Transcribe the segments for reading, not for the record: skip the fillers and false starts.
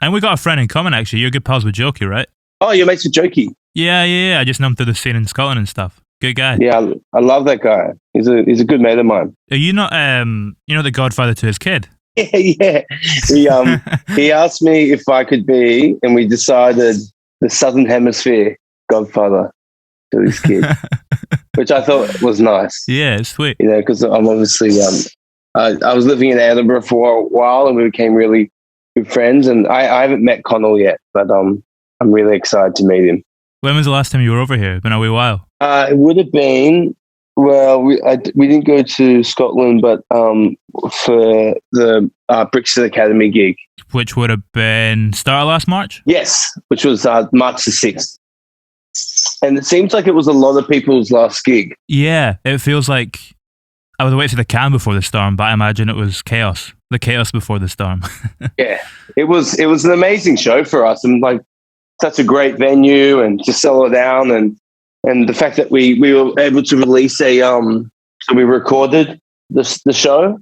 And we got a friend in common, actually. You're good pals with Jokey, right? Oh, you're mates with Jokey? Yeah. I just know him through the scene in Scotland and stuff. Good guy. Yeah, I love that guy. He's a good mate of mine. Are you not, the godfather to his kid? Yeah. He asked me if I could be, and we decided the Southern Hemisphere godfather to his kid, which I thought was nice. Yeah, it's sweet. Because I'm obviously, I was living in Edinburgh for a while, and we became really good friends. And I haven't met Connell yet, but I'm really excited to meet him. When was the last time you were over here? Been a wee while. It would have been. Well, we didn't go to Scotland, but for the Brixton Academy gig. Which would have been start of last March? Yes, which was March the 6th. And it seems like it was a lot of people's last gig. Yeah, it feels like I was away for the calm before the storm, but I imagine it was chaos. The chaos before the storm. Yeah, it was an amazing show for us, and like such a great venue, and to sell it down, and the fact that we were able to release so we recorded the show,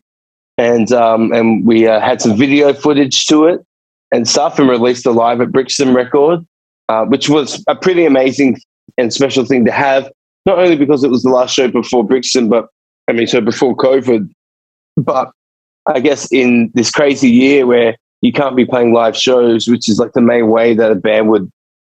and we had some video footage to it and stuff, and released a live at Brixton record, which was a pretty amazing and special thing to have, not only because it was the last show before Brixton, so before COVID, but I guess in this crazy year where you can't be playing live shows, which is like the main way that a band would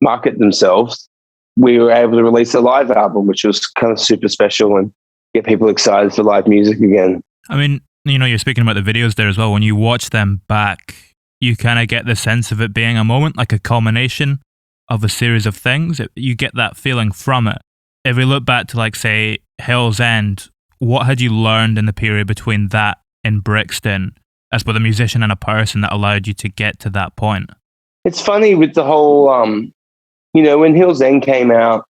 market themselves, we were able to release a live album, which was kind of super special and get people excited for live music again. I mean, you're speaking about the videos there as well. When you watch them back, you kind of get the sense of it being a moment, like a culmination of a series of things. You get that feeling from it. If we look back to, like, say, Hell's End, what had you learned in the period between that and Brixton as both a musician and a person that allowed you to get to that point? It's funny with the whole, when Hell's End came out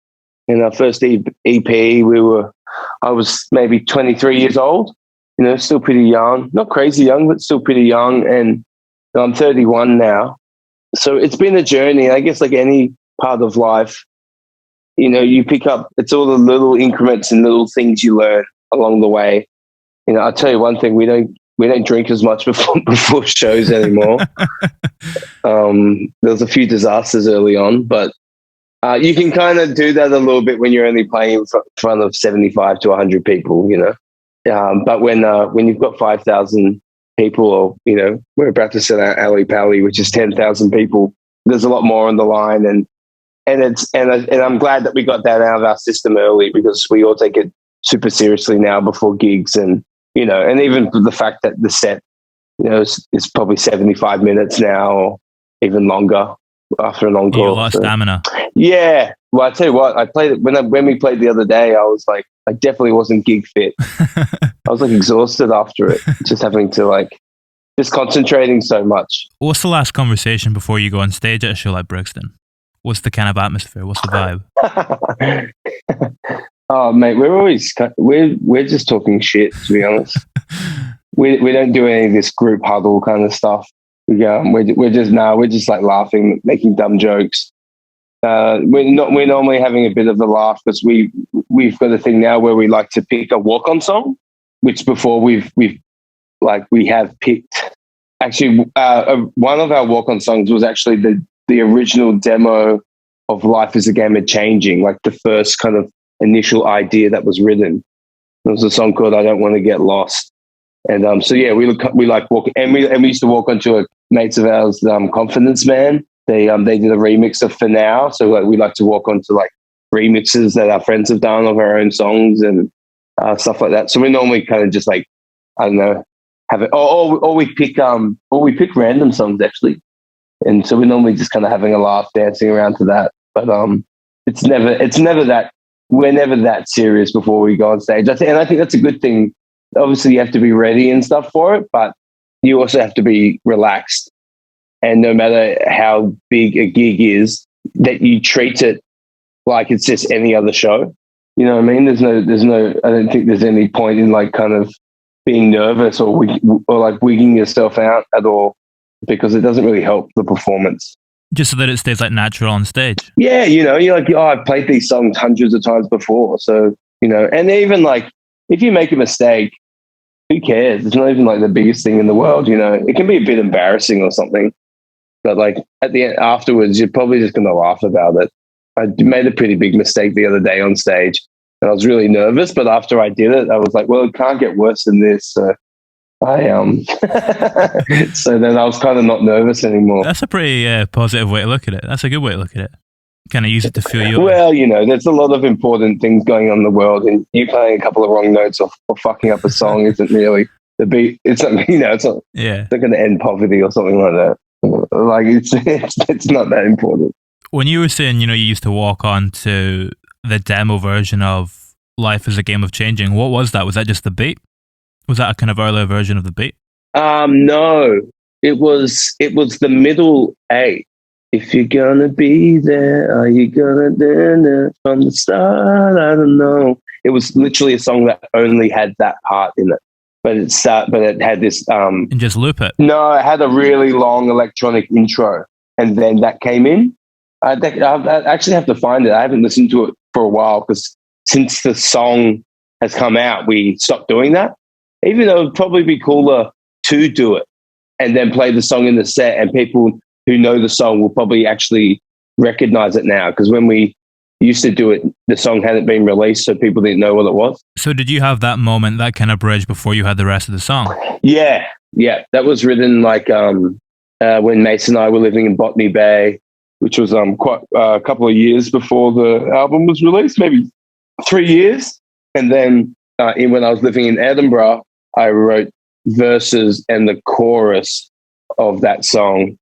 in our first EP, I was maybe 23 years old, still pretty young, not crazy young, but still pretty young. And I'm 31 now. So it's been a journey. I guess like any part of life, you pick up, it's all the little increments and little things you learn along the way. I'll tell you one thing, we don't drink as much before shows anymore. There was a few disasters early on, but you can kind of do that a little bit when you're only playing in front of 75 to 100 people, but when you've got 5,000 people, or, we're about to set our Ali Pally, which is 10,000 people, there's a lot more on the line. And I'm glad that we got that out of our system early, because we all take it super seriously now before gigs. And, and even the fact that the set, is probably 75 minutes now, or even longer after an encore. You lost stamina. Yeah. Well, I tell you what, I played it when we played the other day. I was like, I definitely wasn't gig fit. I was like exhausted after it, just having to just concentrating so much. What's the last conversation before you go on stage at a show like Brixton? What's the kind of atmosphere? What's the vibe? Oh, mate, we're just talking shit, to be honest. we don't do any of this group huddle kind of stuff. We're just like laughing, making dumb jokes. We're normally having a bit of a laugh, because we've got a thing now where we like to pick a walk-on song, which before we have picked. Actually, one of our walk-on songs was actually the original demo of Life is a Game of Changing, like the first kind of initial idea that was written. There was a song called I Don't Want to Get Lost. And so yeah, we like walk, and we used to walk onto a mates of ours, Confidence Man. They did a remix of For Now, so we like to walk onto remixes that our friends have done of our own songs and stuff like that. So we normally kind of just I don't know, have it, or we pick random songs actually, and so we're normally just kind of having a laugh, dancing around to that. But it's never that, we're never that serious before we go on stage. And I think that's a good thing. Obviously, you have to be ready and stuff for it, but you also have to be relaxed. And no matter how big a gig is, that you treat it like it's just any other show. You know what I mean? There's no. I don't think there's any point in kind of being nervous or wigging yourself out at all, because it doesn't really help the performance. Just so that it stays natural on stage. Yeah, you're like, I've played these songs hundreds of times before, so and even if you make a mistake, who cares? It's not even the biggest thing in the world. It can be a bit embarrassing or something. But like at the end, afterwards, you're probably just going to laugh about it. I made a pretty big mistake the other day on stage, and I was really nervous. But after I did it, I was like, well, it can't get worse than this. So so then I was kind of not nervous anymore. That's a pretty positive way to look at it. That's a good way to look at it. Kind of use it to feel you. Well, there's a lot of important things going on in the world, and you playing a couple of wrong notes or fucking up a song isn't really the beat. It's not, it's not going to end poverty or something like that. Like it's not that important. When you were saying, you used to walk on to the demo version of Life is a Game of Changing, what was that? Was that just the beat? Was that a kind of earlier version of the beat? No, it was the middle A. If you're gonna be there, are you gonna dinner from the start? I don't know. It was literally a song that only had that part in it, but it had this. And just loop it. No, it had a really long electronic intro, and then that came in. I actually have to find it. I haven't listened to it for a while because since the song has come out, we stopped doing that. Even though it'd probably be cooler to do it and then play the song in the set, and people who know the song will probably actually recognize it now, because when we used to do it, the song hadn't been released, so people didn't know what it was. So did you have that moment, that kind of bridge, before you had the rest of the song? Yeah. That was written like when Mason and I were living in Botany Bay, which was quite a couple of years before the album was released, maybe 3 years. And then when I was living in Edinburgh, I wrote verses and the chorus of that song.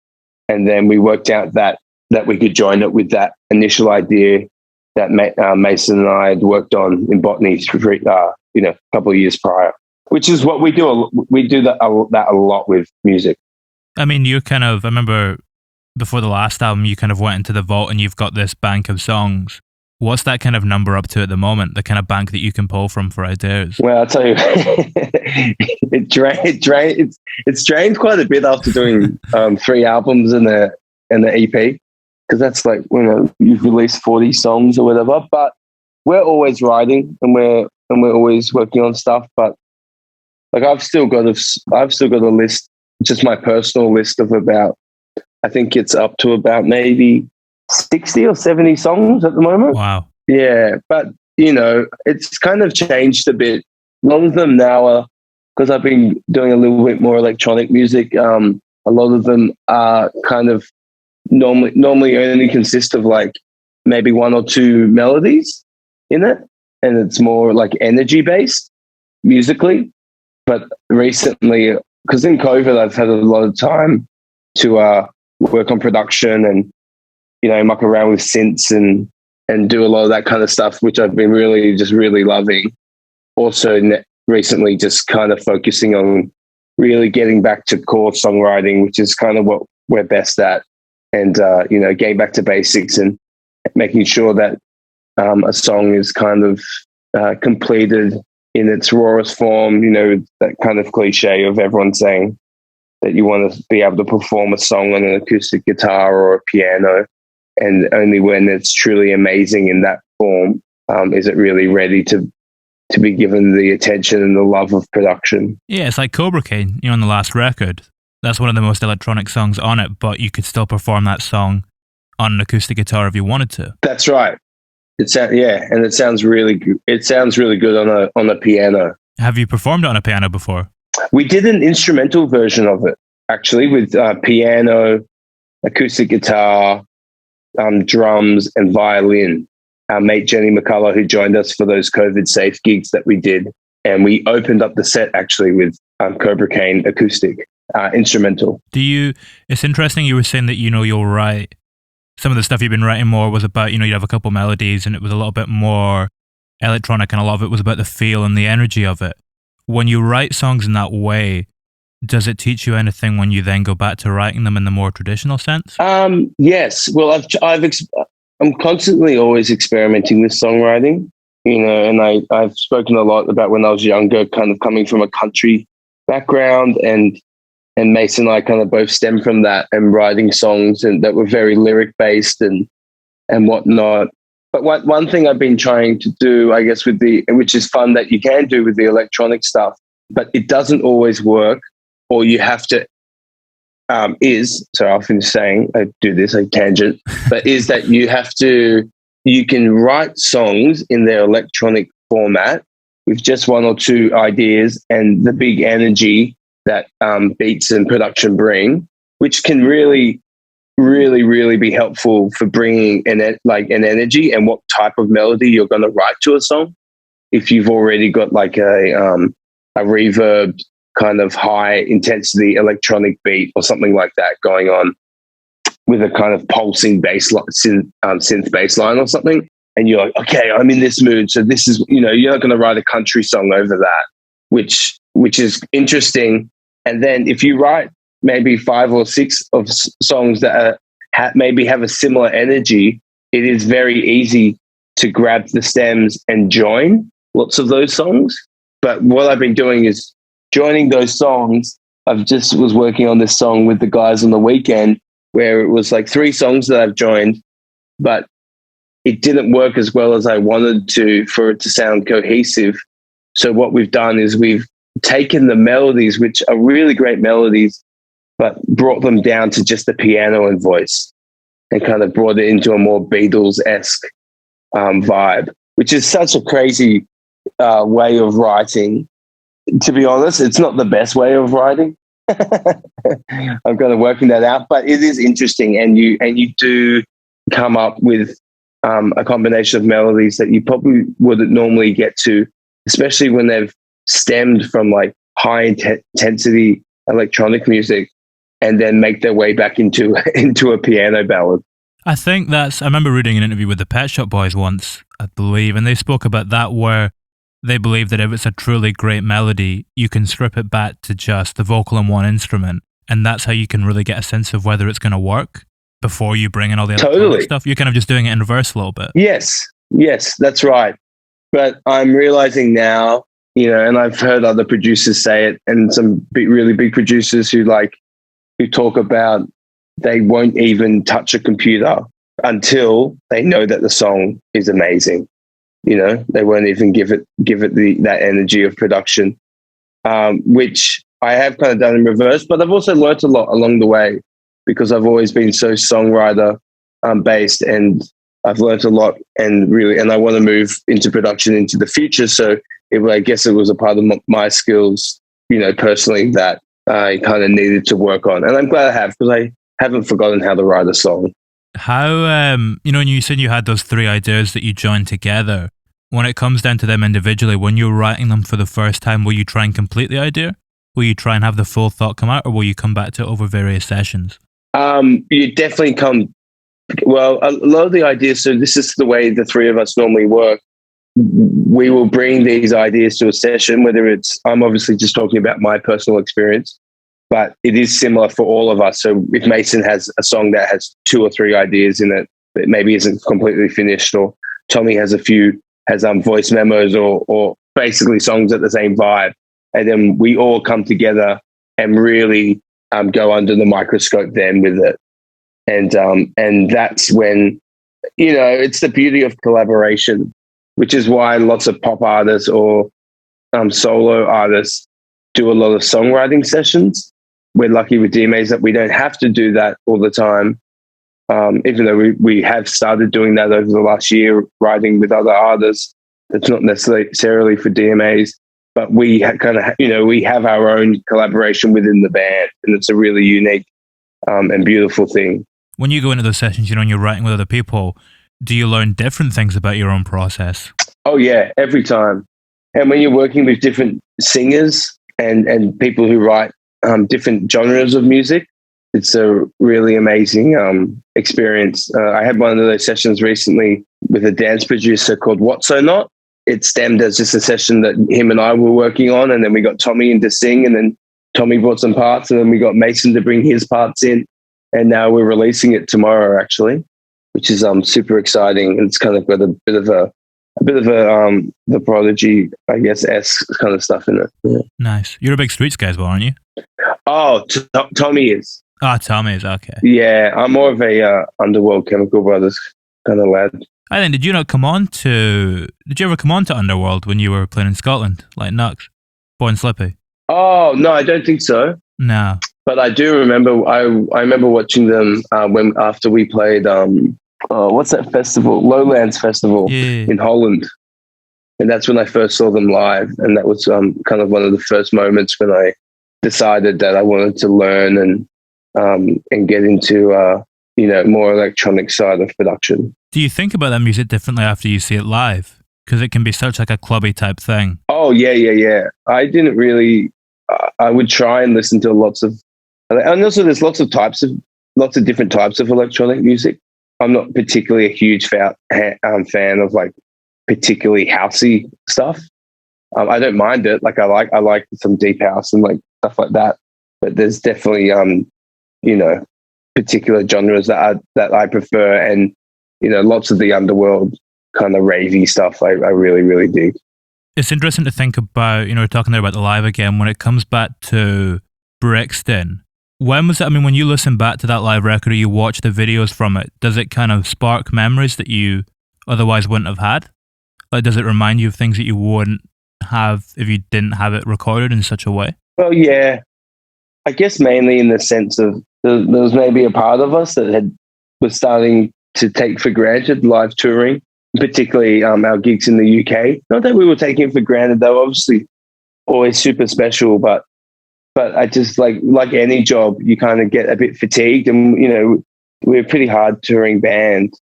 And then we worked out that we could join it with that initial idea that Mason and I had worked on in Botany a couple of years prior, which is what we do. We do that a lot with music. I mean, I remember before the last album, you kind of went into the vault and you've got this bank of songs. What's that kind of number up to at the moment, the kind of bank that you can pull from for ideas? Well, I'll tell you, it's drained quite a bit after doing 3 albums and the EP, because that's like, you've released 40 songs or whatever. But we're always writing and we're always working on stuff. But like I've still got a list, just my personal list of about, I think it's up to about maybe 60 or 70 songs at the moment. Wow. Yeah, but it's kind of changed a bit. A lot of them now are, because I've been doing a little bit more electronic music, a lot of them are kind of normally only consist of like maybe 1 or 2 melodies in it, and it's more like energy based musically. But recently, because in COVID I've had a lot of time to work on production and muck around with synths and do a lot of that kind of stuff, which I've been really loving. Also recently just kind of focusing on really getting back to core songwriting, which is kind of what we're best at, and getting back to basics and making sure that a song is kind of completed in its rawest form. That kind of cliche of everyone saying that you want to be able to perform a song on an acoustic guitar or a piano, and only when it's truly amazing in that form is it really ready to be given the attention and the love of production. Yeah, it's like Cobra Kane, on the last record. That's one of the most electronic songs on it, but you could still perform that song on an acoustic guitar if you wanted to. That's right. And it sounds really good. It sounds really good on a piano. Have you performed it on a piano before? We did an instrumental version of it, actually, with piano, acoustic guitar, drums, and violin. Our mate Jenny McCullough, who joined us for those COVID safe gigs that we did, and we opened up the set actually with Cobra Kane acoustic instrumental. It's interesting you were saying that you'll write some of the stuff you've been writing more was about you'd have a couple melodies and it was a little bit more electronic, and a lot of it was about the feel and the energy of it. When you write songs in that way, does it teach you anything when you then go back to writing them in the more traditional sense? Yes. Well, I'm constantly always experimenting with songwriting, and I've spoken a lot about when I was younger, kind of coming from a country background, and Mason and I kind of both stem from that, and writing songs and that were very lyric based and whatnot. But one thing I've been trying to do, I guess, which is fun that you can do with the electronic stuff, but it doesn't always work, or you have to is, so I'll finish saying, I do this, I tangent, but is that you can write songs in their electronic format with just one or two ideas and the big energy that beats and production bring, which can really, really, really be helpful for bringing an energy and what type of melody you're going to write to a song. If you've already got like a reverb kind of high intensity electronic beat or something like that going on with a kind of pulsing synth bass line or something, and you're like, okay, I'm in this mood, so this is, you're not going to write a country song over that, which is interesting. And then if you write maybe 5 or 6 of songs that maybe have a similar energy, it is very easy to grab the stems and join lots of those songs. But what I've been doing is joining those songs. I've just was working on this song with the guys on the weekend where it was like 3 songs that I've joined, but it didn't work as well as I wanted to for it to sound cohesive. So what we've done is we've taken the melodies, which are really great melodies, but brought them down to just the piano and voice and kind of brought it into a more Beatles-esque vibe, which is such a crazy way of writing. To be honest, it's not the best way of writing. I'm kind of working that out, but it is interesting, and you do come up with a combination of melodies that you probably wouldn't normally get to, especially when they've stemmed from like high intensity electronic music and then make their way back into a piano ballad. I think I remember reading an interview with the Pet Shop Boys once, I believe, and they spoke about that, where they believe that if it's a truly great melody, you can strip it back to just the vocal and one instrument, and that's how you can really get a sense of whether it's going to work before you bring in all the electronic stuff. You're kind of just doing it in reverse a little bit. Yes, that's right. But I'm realizing now, and I've heard other producers say it, and some really big producers who talk about they won't even touch a computer until they know that the song is amazing. They won't even give it that energy of production, which I have kind of done in reverse. But I've also learnt a lot along the way because I've always been so songwriter based, and I've learnt a lot, and I want to move into production into the future. So I guess it was a part of my skills, personally, that I kind of needed to work on, and I'm glad I have, because I haven't forgotten how to write a song. How, and you said you had those 3 ideas that you joined together. When it comes down to them individually, when you're writing them for the first time, will you try and complete the idea? Will you try and have the full thought come out, or will you come back to it over various sessions? You definitely a lot of the ideas, so this is the way the 3 of us normally work. We will bring these ideas to a session, whether I'm obviously just talking about my personal experience, but it is similar for all of us. So if Mason has a song that has 2 or 3 ideas in it, but maybe isn't completely finished, or Tommy has voice memos or basically songs at the same vibe, and then we all come together and really go under the microscope then with it. And that's when, it's the beauty of collaboration, which is why lots of pop artists or solo artists do a lot of songwriting sessions. We're lucky with Dma'S that we don't have to do that all the time, even though we have started doing that over the last year, writing with other artists. It's not necessarily for Dma'S, but we we have our own collaboration within the band, and it's a really unique and beautiful thing. When you go into those sessions, and you're writing with other people, do you learn different things about your own process? Oh yeah, every time. And when you're working with different singers and people who write different genres of music, it's a really amazing experience. I had one of those sessions recently with a dance producer called What So Not. It stemmed as just a session that him and I were working on, and then we got Tommy in to sing, and then Tommy brought some parts, and then we got Mason to bring his parts in, and now we're releasing it tomorrow, actually, which is super exciting. And it's kind of got a bit of the Prodigy, I guess, esque kind of stuff in it. Yeah. Nice. You're a big Streets guy as well, aren't you? Oh, Tommy is. Oh, Tommy is, okay. Yeah, I'm more of a Underworld Chemical Brothers kind of lad. I think, did you ever come on to Underworld when you were playing in Scotland, like Nux, Born Slippy? Oh, no, I don't think so. No. But I do remember, I remember watching them after we played, what's that festival? Lowlands Festival in Holland. And that's when I first saw them live. And that was kind of one of the first moments when I decided that I wanted to learn and get into, more electronic side of production. Do you think about that music differently after you see it live? Because it can be such like a clubby type thing. Oh, yeah. I didn't really, I would try and listen to lots of, and also there's lots of different types of electronic music. I'm not particularly a huge fan of like particularly housey stuff. I don't mind it. Like I like some deep house and like stuff like that. But there's definitely particular genres that I prefer, and lots of the underworld kind of ravey stuff I really, really dig. It's interesting to think about, we're talking there about the live again, when it comes back to Brixton. When was it? I mean, when you listen back to that live record or you watch the videos from it, does it kind of spark memories that you otherwise wouldn't have had? Like, does it remind you of things that you wouldn't have if you didn't have it recorded in such a way? Well, yeah. I guess mainly in the sense of there was maybe a part of us that was starting to take for granted live touring, particularly our gigs in the UK. Not that we were taking it for granted, they were obviously always super special, but I just like any job, you kind of get a bit fatigued, and we're a pretty hard touring band.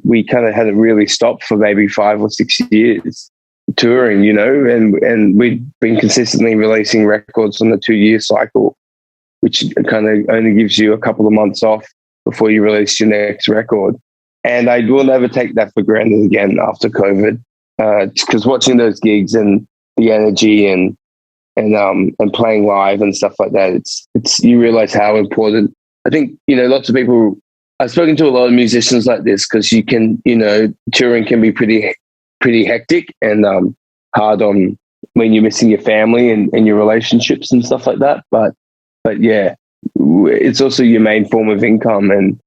We kind of hadn't really stopped for maybe 5 or 6 years touring, and we'd been consistently releasing records on the 2-year cycle, which kind of only gives you a couple of months off before you release your next record. And I will never take that for granted again after COVID, because watching those gigs and the energy and playing live and stuff like that, it's you realize how important. I think lots of people. I've spoken to a lot of musicians like this, because you can touring can be pretty hectic and hard on when you're missing your family and your relationships and stuff like that. But yeah, it's also your main form of income, and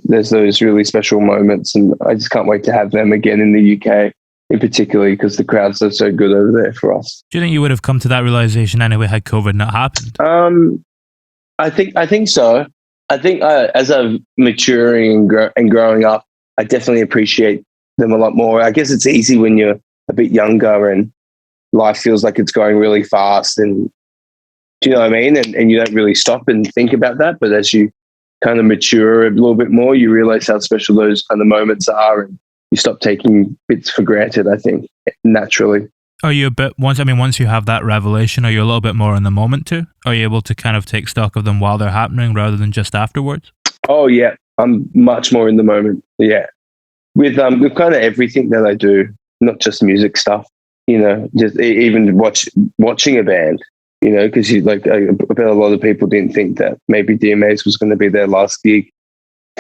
there's those really special moments, and I just can't wait to have them again in the UK. In particular, because the crowds are so good over there for us. Do you think you would have come to that realization anyway had COVID not happened? I think so. I think as I'm maturing and growing up, I definitely appreciate them a lot more. I guess it's easy when you're a bit younger and life feels like it's going really fast, and do you know what I mean? And you don't really stop and think about that. But as you kind of mature a little bit more, you realize how special those kind of moments are, and you stop taking bits for granted, I think, naturally. Are you a bit, once you have that revelation, are you a little bit more in the moment too? Are you able to kind of take stock of them while they're happening rather than just afterwards? Oh, yeah. I'm much more in the moment. Yeah. With kind of everything that I do, not just music stuff, just even watching a band, because I bet a lot of people didn't think that maybe Dma'S was going to be their last gig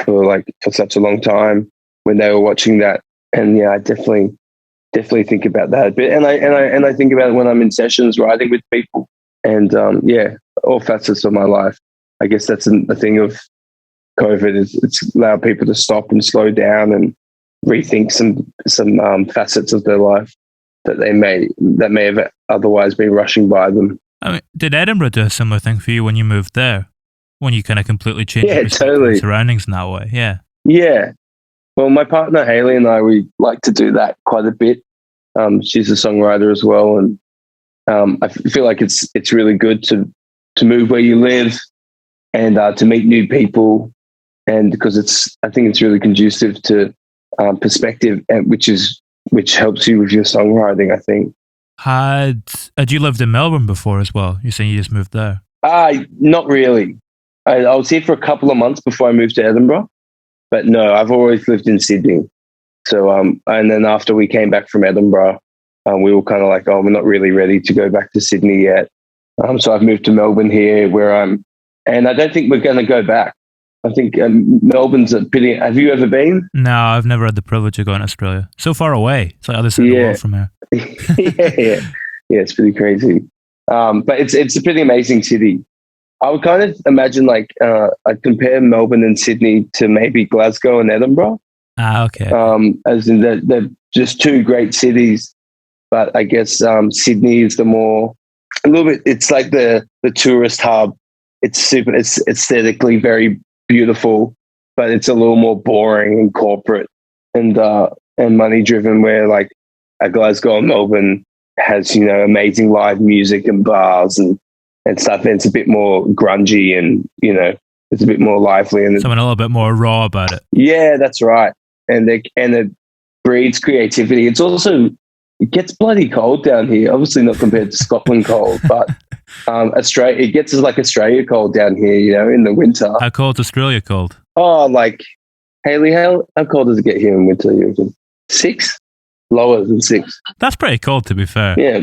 for such a long time when they were watching that. And yeah, I definitely think about that a bit. And I think about it when I'm in sessions writing with people, and all facets of my life. I guess that's the thing of COVID, is it's allowed people to stop and slow down and rethink some facets of their life that may have otherwise been rushing by them. I mean, did Edinburgh do a similar thing for you when you moved there? When you kind of completely changed your surroundings in that way? Yeah. Yeah. Well, my partner Hayley and I, we like to do that quite a bit. She's a songwriter as well, and I feel like it's really good to move where you live and to meet new people, and because I think it's really conducive to perspective, and which helps you with your songwriting, I think. Had you lived in Melbourne before as well? You're saying you just moved there? Not really. I was here for a couple of months before I moved to Edinburgh. But no, I've always lived in Sydney. So, and then after we came back from Edinburgh, we were kind of like, we're not really ready to go back to Sydney yet. So I've moved to Melbourne here, and I don't think we're going to go back. I think Melbourne's a pretty. Have you ever been? No, I've never had the privilege of going to Australia. So far away. It's like other side of the world from here. yeah, it's pretty crazy. But it's a pretty amazing city. I would kind of imagine I'd compare Melbourne and Sydney to maybe Glasgow and Edinburgh. Okay. As in they're just two great cities, but I guess Sydney is a little bit. It's like the tourist hub. it's aesthetically very beautiful, but it's a little more boring and corporate and money driven, where like a Glasgow and Melbourne has, you know, amazing live music and bars and stuff, and it's a bit more grungy and, you know, it's a bit more lively and something a little bit more raw about it. Yeah, that's right. And it breeds creativity. It's also, it gets bloody cold down here. Obviously not compared to Scotland cold, but Australia, it gets like Australia cold down here, you know, in the winter. How cold is Australia cold? Oh, like, Haley, how cold does it get here in winter? You reckon? 6? Lower than 6. That's pretty cold, to be fair. Yeah.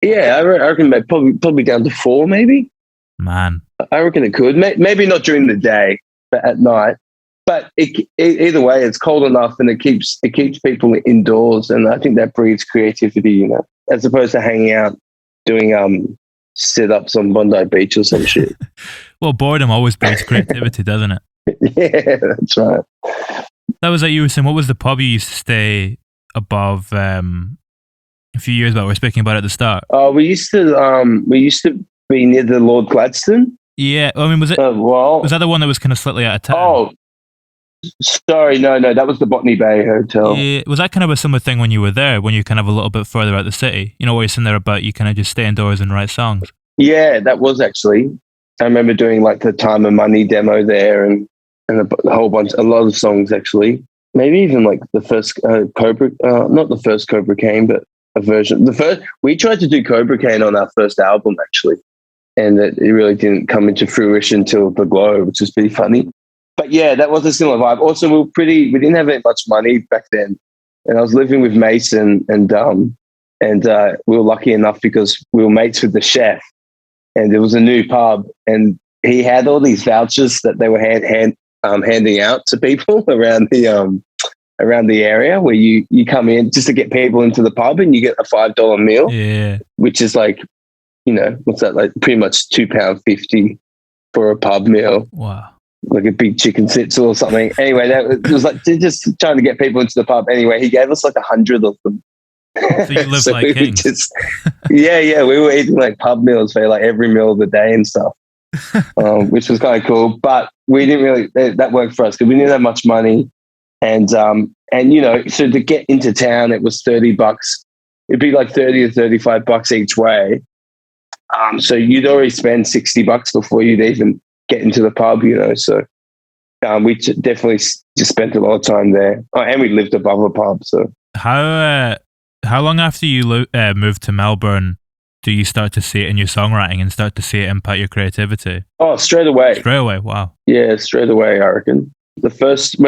Yeah, I reckon probably down to 4, maybe. Man. I reckon it could. Maybe not during the day, but at night. But either way, it's cold enough, and it keeps people indoors, and I think that breeds creativity, you know, as opposed to hanging out doing sit-ups on Bondi Beach or some shit. Well, boredom always breeds creativity, doesn't it? Yeah, that's right. That was like you were saying, what was the pub you used to stay above a few years back? We were speaking about it at the start. Oh, we used to be near the Lord Gladstone. Yeah, I mean, was it? Was that the one that was kind of slightly out of town? Oh, sorry, no, that was the Botany Bay Hotel. Yeah, was that kind of a similar thing when you were there, when you kind of a little bit further out the city? You know, where you're sitting there about, you kind of just stay indoors and write songs. Yeah, that was actually. I remember doing like the Time and Money demo there, and a lot of songs actually. Maybe even like the first Cobra, not the first Cobra Cane, but a version. We tried to do Cobra Cane on our first album actually, and it really didn't come into fruition until The Glow, which is pretty funny. But yeah, that was a similar vibe. Also, we didn't have that much money back then, and I was living with Mason, and we were lucky enough because we were mates with the chef, and there was a new pub, and he had all these vouchers that they were handing out to people around the area where you come in just to get people into the pub, and you get a $5 meal, which is like, you know, what's that, like pretty much £2.50 for a pub meal. Wow. Like a big chicken schnitzel or something. Anyway, it was like just trying to get people into the pub. Anyway, he gave us like 100 of them. So you lived like kings. Yeah, we were eating like pub meals for like every meal of the day and stuff, which was kind of cool. But we didn't really, that worked for us because we didn't have much money. And you know, so to get into town, it was $30. It'd be like $30 or $35 each way. So you'd already spend $60 before you'd even get into the pub, you know. So we definitely just spent a lot of time there. Oh, and we lived above a pub. So how long after you moved to Melbourne do you start to see it in your songwriting and start to see it impact your creativity? Oh, straight away. Straight away, wow. Yeah, straight away, I reckon. The first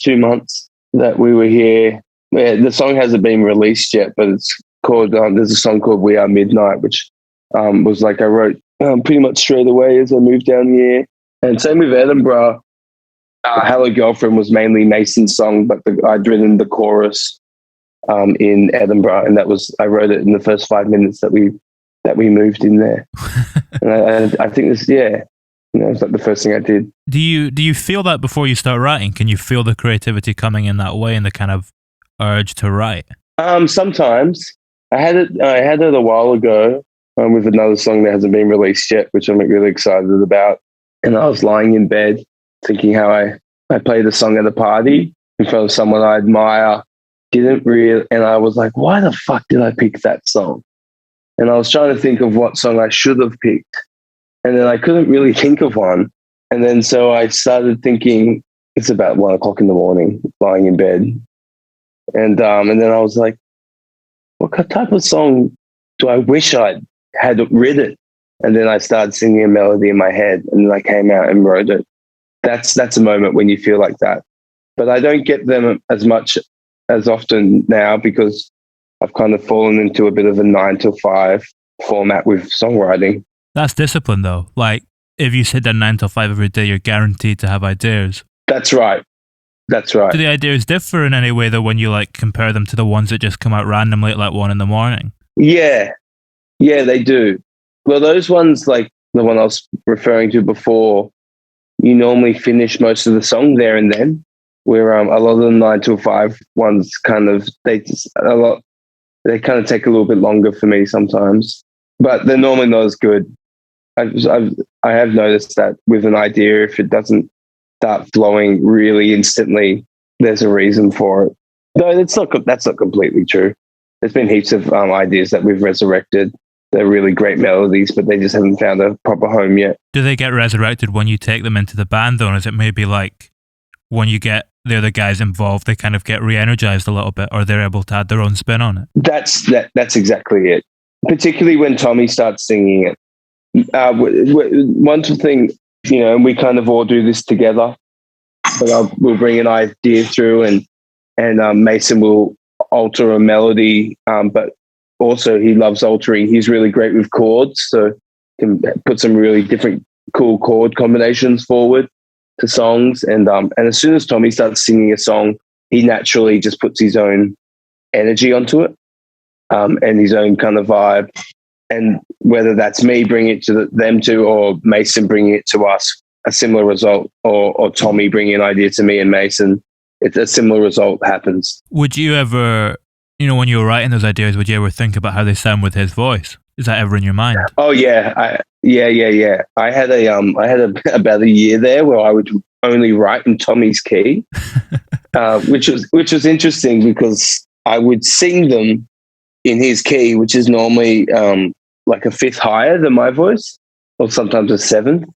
2 months that we were here, the song hasn't been released yet, but it's called, there's a song called We Are Midnight, which was like I wrote pretty much straight away as I moved down here. And same with Edinburgh. Hello Girlfriend was mainly Mason's song, but I'd written the chorus in Edinburgh, and I wrote it in the first 5 minutes that we moved in there. And I think this, yeah, you know, it's like the first thing I did. Do you feel that before you start writing? Can you feel the creativity coming in that way and the kind of urge to write? Sometimes. I had it a while ago with another song that hasn't been released yet, which I'm really excited about. And I was lying in bed thinking how I played a song at a party in front of someone I admire, and I was like, why the fuck did I pick that song? And I was trying to think of what song I should have picked. And then I couldn't really think of one. And then so I started thinking, it's about 1 o'clock in the morning, lying in bed. And then I was like, what type of song do I wish I had written? And then I started singing a melody in my head, and then I came out and wrote it. That's a moment when you feel like that. But I don't get them as often now because I've kind of fallen into a bit of a 9 to 5 format with songwriting. That's discipline though. Like if you sit down 9 to 5 every day, you're guaranteed to have ideas. That's right. Do the ideas differ in any way though when you like compare them to the ones that just come out randomly at like 1 a.m? Yeah, they do. Well, those ones, like the one I was referring to before, you normally finish most of the song there and then. Where a lot of the 9 to 5 ones they kind of take a little bit longer for me sometimes, but they're normally not as good. I have noticed that with an idea, if it doesn't start flowing really instantly, there's a reason for it. No, that's not completely true. There's been heaps of ideas that we've resurrected. They're really great melodies, but they just haven't found a proper home yet. Do they get resurrected when you take them into the band, though? Or is it maybe like when you get the other guys involved, they kind of get re-energized a little bit, or they're able to add their own spin on it? That's exactly it. Particularly when Tommy starts singing it. One thing, and we kind of all do this together. But we'll bring an idea through, and Mason will alter a melody, but also he loves altering. He's really great with chords, so can put some really different cool chord combinations forward to songs. And as soon as Tommy starts singing a song, he naturally just puts his own energy onto it, and his own kind of vibe. And whether that's me bringing it to them two, or Mason bringing it to us, a similar result, or Tommy bringing an idea to me and Mason, it's a similar result happens. Would you ever, when you were writing those ideas, would you ever think about how they sound with his voice? Is that ever in your mind? Oh yeah, I had about a year there where I would only write in Tommy's key, which was interesting because I would sing them in his key, which is normally like a fifth higher than my voice, or sometimes a seventh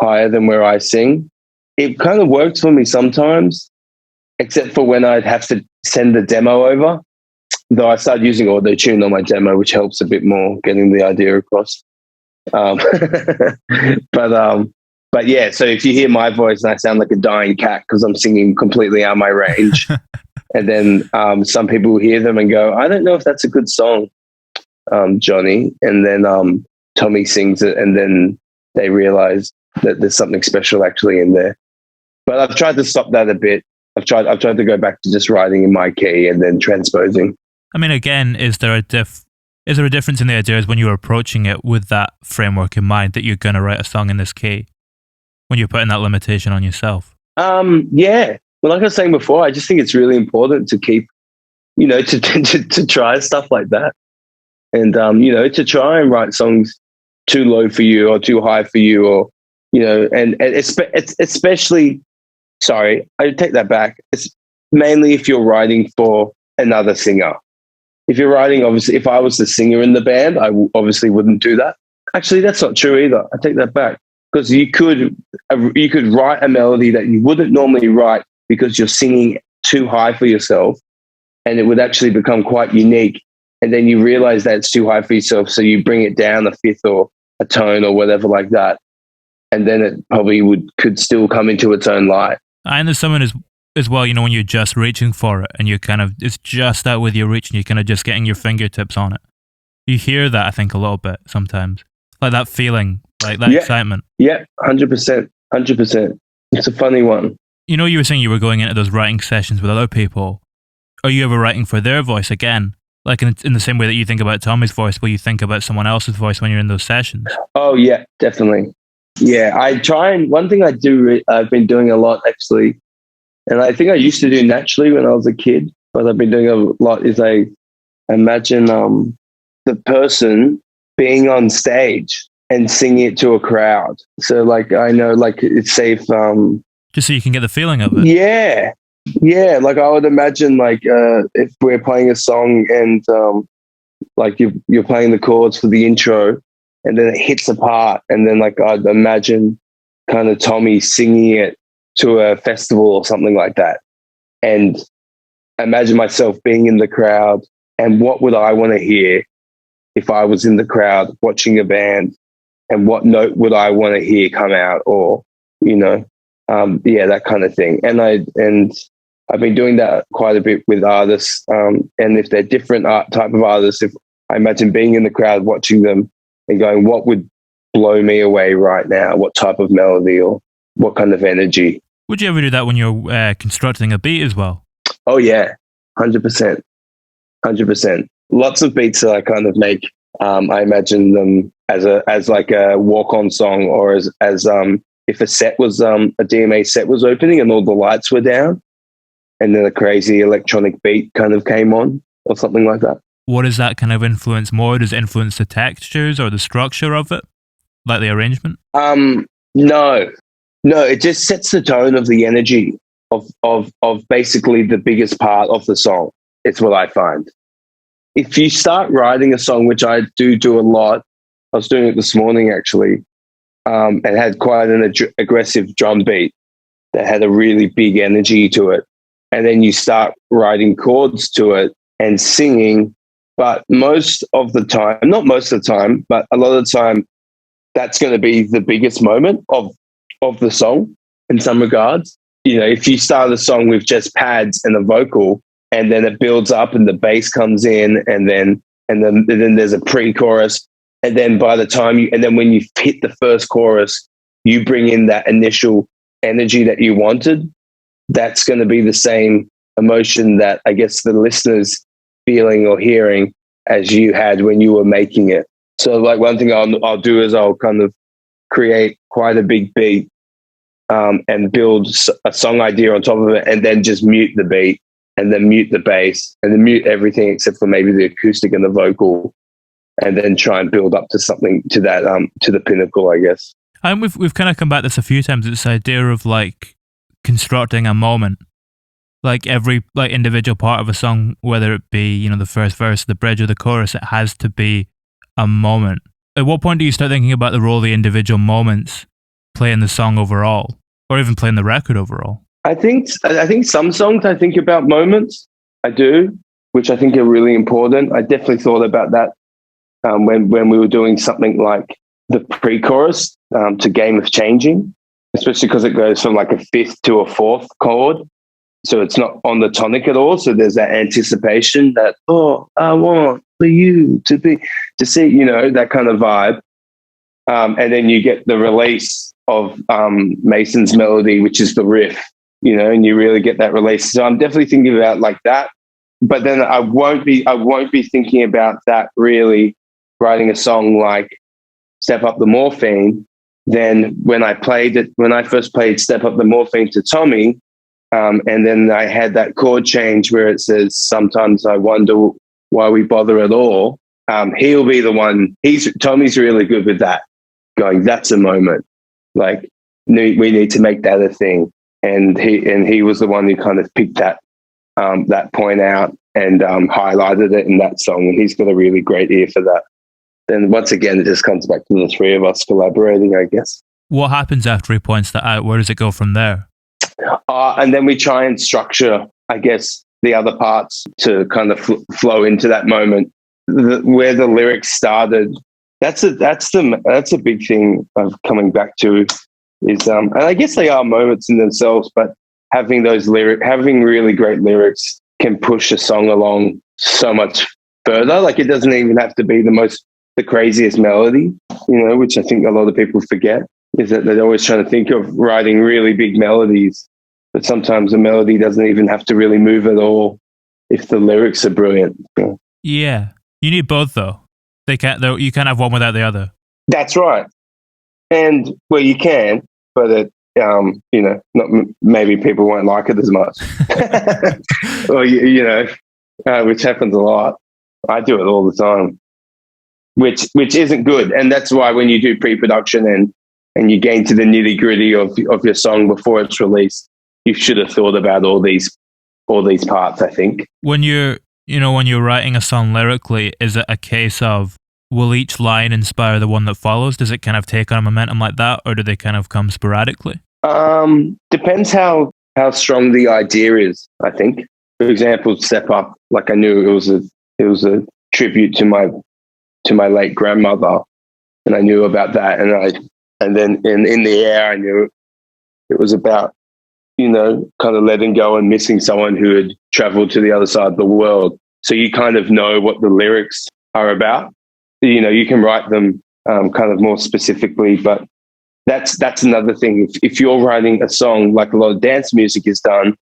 higher than where I sing. It kind of worked for me sometimes, except for when I'd have to send the demo over. Though I started using auto-tune on my demo, which helps a bit more getting the idea across. But yeah, so if you hear my voice and I sound like a dying cat because I'm singing completely out of my range, and then some people hear them and go, I don't know if that's a good song, Johnny. And then Tommy sings it, and then they realize that there's something special actually in there. But I've tried to stop that a bit. I've tried to go back to just writing in my key and then transposing. I mean, again, is there a difference in the ideas when you're approaching it with that framework in mind, that you're going to write a song in this key, when you're putting that limitation on yourself? Yeah. Well, like I was saying before, I just think it's really important to keep, to try stuff like that. And, to try and write songs too low for you or too high for you, or, and especially, sorry, I take that back. It's mainly if you're writing for another singer. If you're writing, obviously, if I was the singer in the band, I obviously wouldn't do that. Actually, that's not true either. I take that back, because you could write a melody that you wouldn't normally write because you're singing too high for yourself, and it would actually become quite unique. And then you realize that it's too high for yourself, so you bring it down a fifth or a tone or whatever like that, and then it probably could still come into its own light. And there's someone as well, when you're just reaching for it and you it's just out with your reach and you're kind of just getting your fingertips on it. You hear that, I think, a little bit sometimes. Like that feeling, like that excitement. Yeah, 100%. 100%. It's a funny one. You were saying you were going into those writing sessions with other people. Are you ever writing for their voice again? Like in the same way that you think about Tommy's voice, will you think about someone else's voice when you're in those sessions? Oh, yeah, definitely. Yeah, I try, and one thing I've been doing a lot actually, and I think I used to do naturally when I was a kid, but I've been doing a lot, is I imagine the person being on stage and singing it to a crowd. So like, I know, like, it's safe. Just so you can get the feeling of it. Yeah. Yeah. Like I would imagine, like, if we're playing a song and like you're playing the chords for the intro, and then it hits a part, and then like I'd imagine kind of Tommy singing it to a festival or something like that, and imagine myself being in the crowd, and what would I want to hear if I was in the crowd watching a band, and what note would I want to hear come out, or that kind of thing. And I've been doing that quite a bit with artists, and if they're different type of artists, if I imagine being in the crowd watching them and going, what would blow me away right now? What type of melody or what kind of energy? Would you ever do that when you're constructing a beat as well? Oh yeah, 100%. 100%. Lots of beats that I kind of make, I imagine them as like a walk-on song, or as if a set was a DMA set was opening and all the lights were down, and then a crazy electronic beat kind of came on, or something like that. What does that kind of influence more? Does it influence the textures or the structure of it? like the arrangement? No, it just sets the tone of the energy of basically the biggest part of the song. It's what I find. If you start writing a song, which I do a lot, I was doing it this morning actually, and had quite an aggressive drum beat that had a really big energy to it. And then you start writing chords to it and singing. But most of the time, not most of the time, but a lot of the time, that's going to be the biggest moment of the song in some regards. You know, if you start a song with just pads and a vocal, and then it builds up and the bass comes in, and then there's a pre-chorus, and then by the time when you hit the first chorus, you bring in that initial energy that you wanted. That's going to be the same emotion that I guess the listener's feeling or hearing as you had when you were making it. So like one thing I'll do is I'll kind of create quite a big beat and build a song idea on top of it, and then just mute the beat and then mute the bass and then mute everything except for maybe the acoustic and the vocal, and then try and build up to something to that to the pinnacle, I guess. And we've kind of come back to this a few times. This idea of like constructing a moment, like every like individual part of a song, whether it be, you know, the first verse, the bridge, or the chorus, it has to be a moment. At what point do you start thinking about the role the individual moments play in the song overall, or even playing the record overall? I think some songs I think about moments. I do, which I think are really important. I definitely thought about that when we were doing something like the pre-chorus to Game of Changing, especially because it goes from like a fifth to a fourth chord. So it's not on the tonic at all. So there's that anticipation that, oh, I want for you to see, you know, that kind of vibe. And then you get the release of Mason's melody, which is the riff, you know, and you really get that release. So I'm definitely thinking about like that. But then I won't be thinking about that really writing a song like Step Up the Morphine. Then when I first played Step Up the Morphine to Tommy, and then I had that chord change where it says, sometimes I wonder why we bother at all. He'll be the one. Tommy's really good with that. Going, that's a moment. Like we need to make that a thing. And he was the one who kind of picked that point out and highlighted it in that song. And he's got a really great ear for that. Then once again, it just comes back to the three of us collaborating, I guess. What happens after he points that out? Where does it go from there? And then we try and structure, I guess, the other parts to kind of flow into that moment. Where the lyrics started, that's a big thing of coming back to is, and I guess they are moments in themselves, but having really great lyrics can push a song along so much further. Like it doesn't even have to be the craziest melody, you know, which I think a lot of people forget, is that they're always trying to think of writing really big melodies, but sometimes a melody doesn't even have to really move at all if the lyrics are brilliant. Yeah. You need both though. You can't have one without the other. That's right. And well, you can, but it, you know, maybe people won't like it as much. Or, you know, which happens a lot. I do it all the time, which isn't good. And that's why when you do pre-production and you get into the nitty-gritty of your song before it's released, you should have thought about all these parts, I think. When you're writing a song lyrically, is it a case of, will each line inspire the one that follows? Does it kind of take on a momentum like that, or do they kind of come sporadically? Depends how strong the idea is, I think. For example, Step Up, like I knew it was a tribute to my late grandmother, and I knew about that, and then in the air I knew it was about, you know, kind of letting go and missing someone who had traveled to the other side of the world. So you kind of know what the lyrics are about. You know, you can write them kind of more specifically, but that's another thing. If you're writing a song, like a lot of dance music is done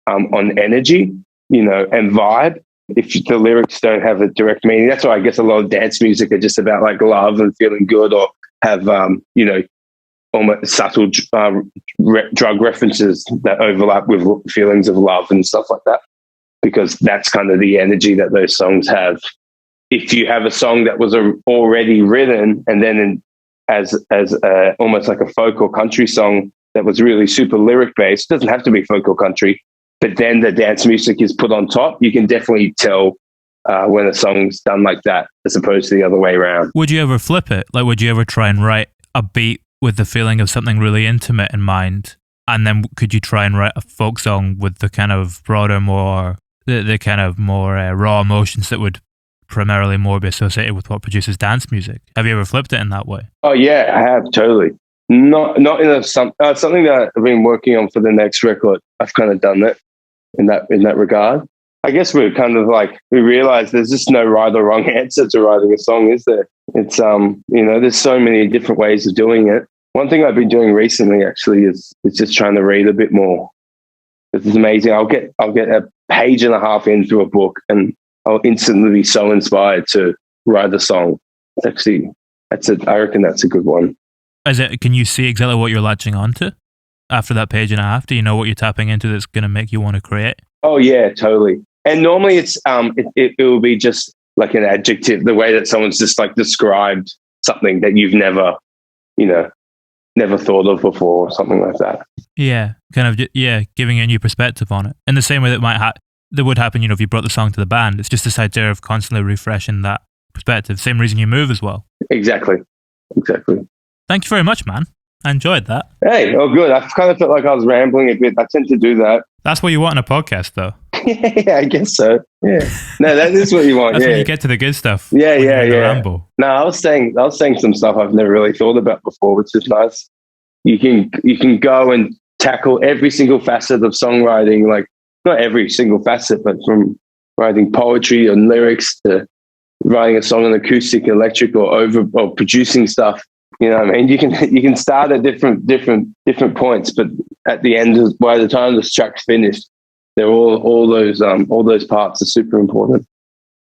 on energy, you know, and vibe, if the lyrics don't have a direct meaning, that's why I guess a lot of dance music are just about like love and feeling good, or have, you know, almost subtle drug references that overlap with feelings of love and stuff like that, because that's kind of the energy that those songs have. If you have a song that was already written and then almost like a folk or country song that was really super lyric based. It doesn't have to be folk or country, but then the dance music is put on top. You can definitely tell when a song's done like that as opposed to the other way around. Would you ever flip it? Like, would you ever try and write a beat with the feeling of something really intimate in mind? And then could you try and write a folk song with the kind of broader, more the kind of more raw emotions that would primarily more be associated with what produces dance music? Have you ever flipped it in that way? Oh yeah, I have, totally. Not in something that I've been working on for the next record. I've kind of done that in that regard. I guess we're kind of like, we realize there's just no right or wrong answer to writing a song, is there? It's there's so many different ways of doing it. One thing I've been doing recently actually is just trying to read a bit more. This is amazing. I'll get a page and a half into a book and I'll instantly be so inspired to write a song. I reckon that's a good one. Can you see exactly what you're latching onto after that page and a half? Do you know what you're tapping into that's going to make you want to create? Oh yeah, totally. And normally it's it will be just like an adjective, the way that someone's just like described something that you've never thought of before or something like that. Yeah, kind of, giving you a new perspective on it. In the same way that would happen, if you brought the song to the band. It's just this idea of constantly refreshing that perspective. Same reason you move as well. Exactly. Thank you very much, man. I enjoyed that. Hey, oh good. I kind of felt like I was rambling a bit. I tend to do that. That's what you want in a podcast, though. Yeah, I guess so. Yeah. No, that is what you want. That's when you get to the good stuff. Yeah. Ramble. No, I was saying some stuff I've never really thought about before, which is nice. You can go and tackle every single facet of songwriting, like not every single facet, but from writing poetry and lyrics to writing a song on acoustic, electric, or producing stuff. You know what I mean? You can start at different points, but at the end, by the time the track's finished, they're all those parts are super important.